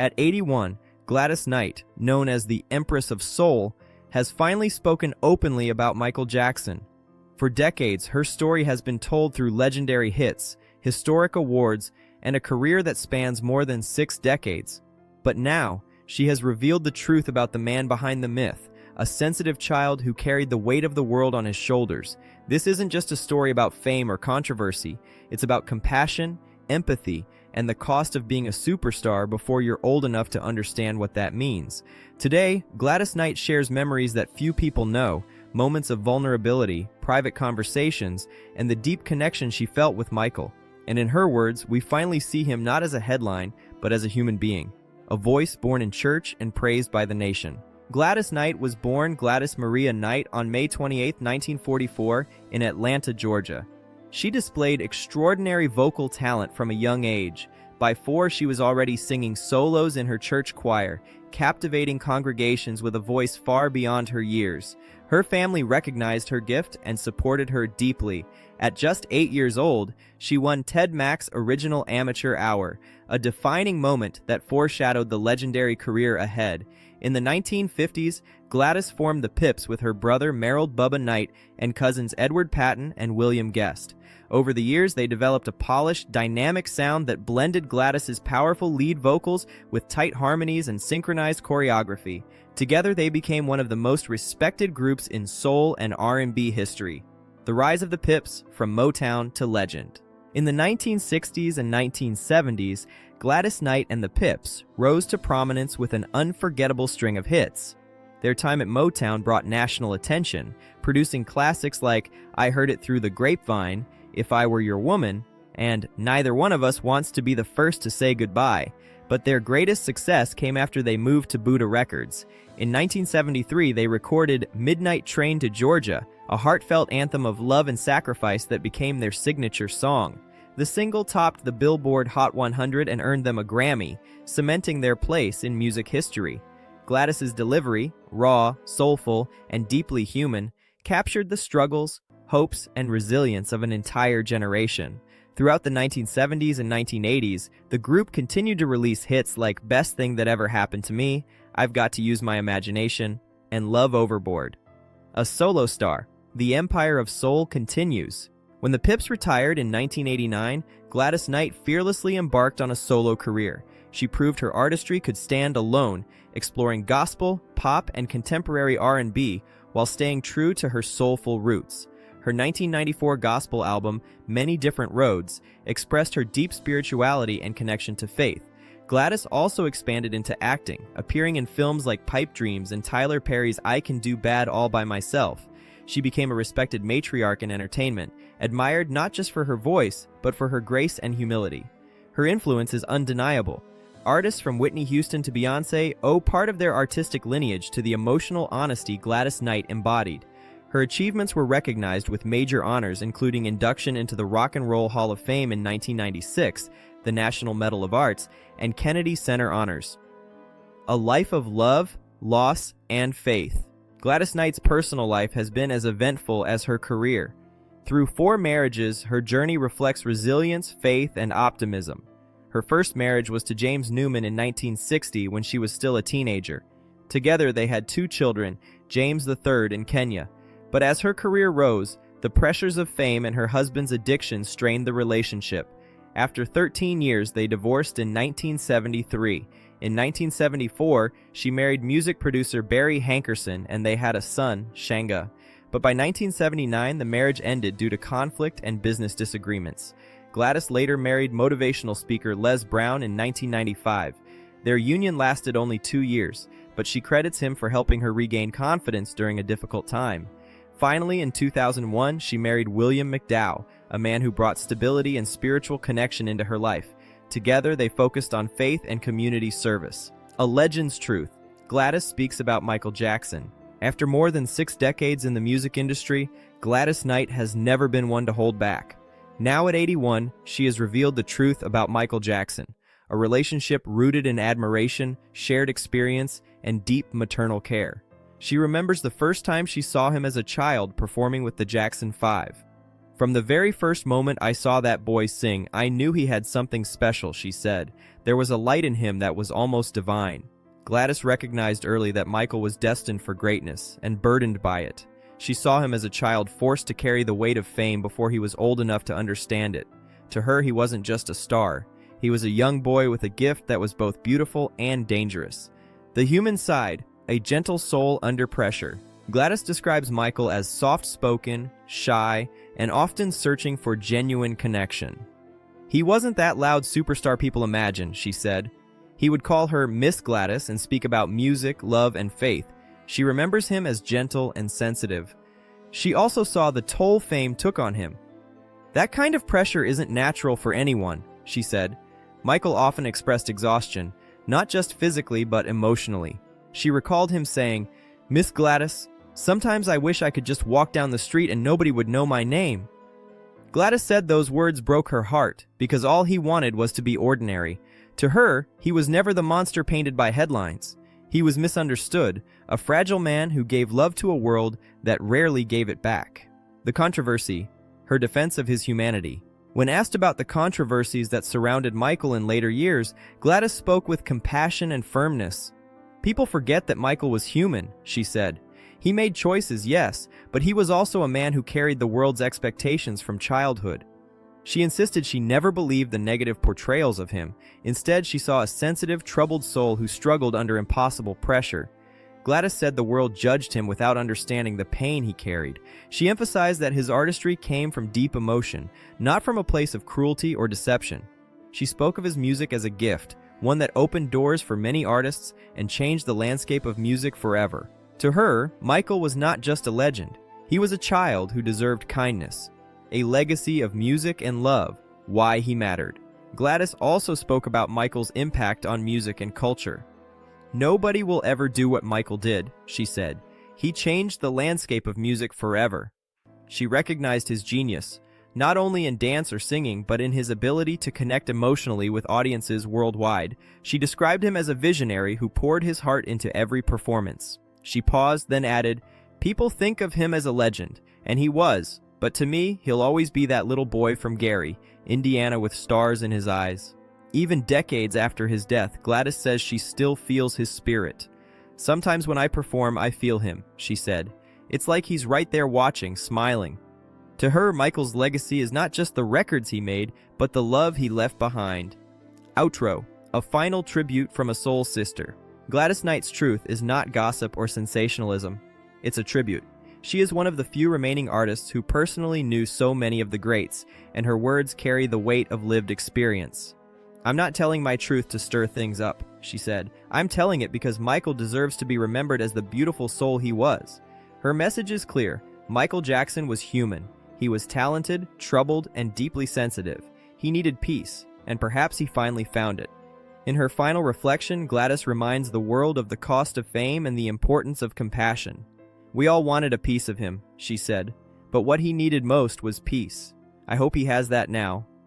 At 81, Gladys Knight, known as the Empress of Soul, has finally spoken openly about Michael Jackson. For decades, her story has been told through legendary hits, historic awards, and a career that spans more than 6 decades. But now, she has revealed the truth about the man behind the myth, a sensitive child who carried the weight of the world on his shoulders. This isn't just a story about fame or controversy. It's about compassion, empathy, and the cost of being a superstar before you're old enough to understand what that means. Today, Gladys Knight shares memories that few people know, moments of vulnerability, private conversations, and the deep connection she felt with Michael. And in her words, we finally see him not as a headline, but as a human being, a voice born in church and praised by the nation. Gladys Knight was born Gladys Maria Knight on May 28, 1944, in Atlanta, Georgia. She displayed extraordinary vocal talent from a young age. By 4, she was already singing solos in her church choir, captivating congregations with a voice far beyond her years. Her family recognized her gift and supported her deeply. At just 8 years old, she won Ted Mack's Original Amateur Hour, a defining moment that foreshadowed the legendary career ahead. In the 1950s, Gladys formed the Pips with her brother Merrill Bubba Knight and cousins Edward Patton and William Guest. Over the years, they developed a polished, dynamic sound that blended Gladys's powerful lead vocals with tight harmonies and synchronized choreography. Together, they became one of the most respected groups in soul and R&B history. The rise of the Pips from Motown to legend. In the 1960s and 1970s, Gladys Knight and the Pips rose to prominence with an unforgettable string of hits. Their time at Motown brought national attention, producing classics like I Heard It Through the Grapevine, If I Were Your Woman, and Neither One of Us Wants to Be the First to Say Goodbye. But their greatest success came after they moved to Buddha Records. In 1973, they recorded Midnight Train to Georgia, a heartfelt anthem of love and sacrifice that became their signature song. The single topped the Billboard Hot 100 and earned them a Grammy, cementing their place in music history. Gladys's delivery, raw, soulful, and deeply human, captured the struggles, hopes, and resilience of an entire generation. Throughout the 1970s and 1980s, the group continued to release hits like Best Thing That Ever Happened to Me, I've Got to Use My Imagination, and Love Overboard. A solo star, the Empire of Soul continues. When the Pips retired in 1989, Gladys Knight fearlessly embarked on a solo career. She proved her artistry could stand alone, exploring gospel, pop, and contemporary R&B while staying true to her soulful roots. Her 1994 gospel album, Many Different Roads, expressed her deep spirituality and connection to faith. Gladys also expanded into acting, appearing in films like Pipe Dreams and Tyler Perry's I Can Do Bad All by Myself. She became a respected matriarch in entertainment, admired not just for her voice, but for her grace and humility. Her influence is undeniable. Artists from Whitney Houston to Beyoncé owe part of their artistic lineage to the emotional honesty Gladys Knight embodied. Her achievements were recognized with major honors, including induction into the Rock and Roll Hall of Fame in 1996, the National Medal of Arts, and Kennedy Center honors. A life of love, loss, and faith. Gladys Knight's personal life has been as eventful as her career. Through 4 marriages, her journey reflects resilience, faith, and optimism. Her first marriage was to James Newman in 1960 when she was still a teenager. Together, they had 2 children, James III in Kenya. But as her career rose, the pressures of fame and her husband's addiction strained the relationship. After 13 years, they divorced in 1973. In 1974, she married music producer Barry Hankerson, and they had a son, Shanga. But by 1979, the marriage ended due to conflict and business disagreements. Gladys later married motivational speaker Les Brown in 1995. Their union lasted only 2 years, but she credits him for helping her regain confidence during a difficult time. Finally, in 2001, she married William McDowell, a man who brought stability and spiritual connection into her life. Together, they focused on faith and community service. A legend's truth. Gladys speaks about Michael Jackson. After more than 6 decades in the music industry, Gladys Knight has never been one to hold back. Now at 81, she has revealed the truth about Michael Jackson, a relationship rooted in admiration, shared experience, and deep maternal care. She remembers the first time she saw him as a child performing with the Jackson 5. "From the very first moment I saw that boy sing, I knew he had something special," she said. "There was a light in him that was almost divine." Gladys recognized early that Michael was destined for greatness and burdened by it. She saw him as a child forced to carry the weight of fame before he was old enough to understand it. To her, he wasn't just a star. He was a young boy with a gift that was both beautiful and dangerous. The human side, a gentle soul under pressure. Gladys describes Michael as soft-spoken, shy, and often searching for genuine connection. "He wasn't that loud superstar people imagine," she said. He would call her Miss Gladys and speak about music, love, and faith. She remembers him as gentle and sensitive. She also saw the toll fame took on him. "That kind of pressure isn't natural for anyone," she said. Michael often expressed exhaustion, not just physically but emotionally. She recalled him saying, "Miss Gladys, sometimes I wish I could just walk down the street and nobody would know my name." Gladys said those words broke her heart because all he wanted was to be ordinary. To her, he was never the monster painted by headlines. He was misunderstood, a fragile man who gave love to a world that rarely gave it back. The controversy, her defense of his humanity. When asked about the controversies that surrounded Michael in later years, Gladys spoke with compassion and firmness. "People forget that Michael was human," she said. "He made choices, yes, but he was also a man who carried the world's expectations from childhood." She insisted she never believed the negative portrayals of him. Instead, she saw a sensitive, troubled soul who struggled under impossible pressure. Gladys said the world judged him without understanding the pain he carried. She emphasized that his artistry came from deep emotion, not from a place of cruelty or deception. She spoke of his music as a gift, one that opened doors for many artists and changed the landscape of music forever. To her, Michael was not just a legend. He was a child who deserved kindness. A legacy of music and love, why he mattered. Gladys also spoke about Michael's impact on music and culture. "Nobody will ever do what Michael did," she said. "He changed the landscape of music forever." She recognized his genius, not only in dance or singing, but in his ability to connect emotionally with audiences worldwide. She described him as a visionary who poured his heart into every performance. She paused, then added, "People think of him as a legend, and he was. But to me, he'll always be that little boy from Gary, Indiana with stars in his eyes." Even decades after his death, Gladys says she still feels his spirit. "Sometimes when I perform, I feel him," she said. "It's like he's right there watching, smiling." To her, Michael's legacy is not just the records he made, but the love he left behind. Outro, a final tribute from a soul sister. Gladys Knight's truth is not gossip or sensationalism. It's a tribute. She is one of the few remaining artists who personally knew so many of the greats, and her words carry the weight of lived experience. "I'm not telling my truth to stir things up," she said. "I'm telling it because Michael deserves to be remembered as the beautiful soul he was." Her message is clear. Michael Jackson was human. He was talented, troubled, and deeply sensitive. He needed peace, and perhaps he finally found it. In her final reflection, Gladys reminds the world of the cost of fame and the importance of compassion. "We all wanted a piece of him," she said, "but what he needed most was peace. I hope he has that now."